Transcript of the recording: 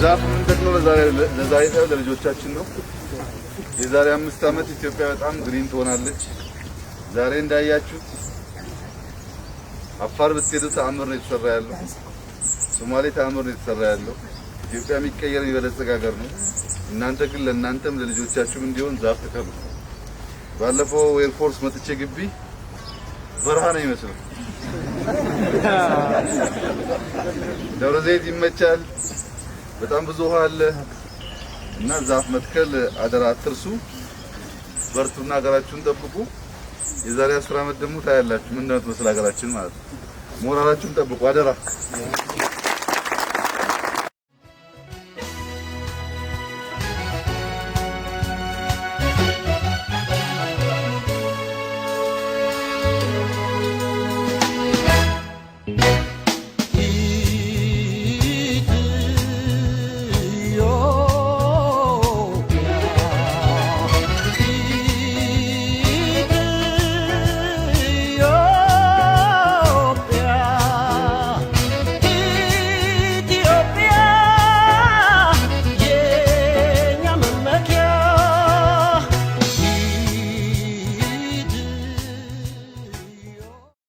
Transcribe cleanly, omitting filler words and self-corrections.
ዛፍ የምንተክለው ለዛሬ ሳይሆን ለልጆቻችን ነው። የዛሬ 5 ዓመት ኢትዮጵያ በጣም ግሪን ትሆናለች። ዛሬ እንዳያችሁት አፋር ብትሄዱ ተአምር ነው የተሰራ ያለው። ሶማሌ ተአምር ነው የተሰራ ያለው። ኢትዮጵያ የሚቀየር የሚበለጽግ ሀገር ነው። እናንተ ግን ለእናንተም ለልጆቻችሁም እንዲሆን ዛፍ ተከሉ። ባለፈው ኤርፎርስ መጥቼ ግቢ በረሃ ነው ይመስላል። ደብረ ዘይት ይመቻል። በጣም ብዙ ውሃ አለ እና ዛፍ መትከል አደራ አትርሱ። በርቱና ሀገራችሁን ጠብቁ። የዛሬ 10 ዓመት ደግሞ ታያላችሁ ምን እንደምትመስል ሀገራችን ማለት ነው። ሞራላችሁን ጠብቁ አደራ።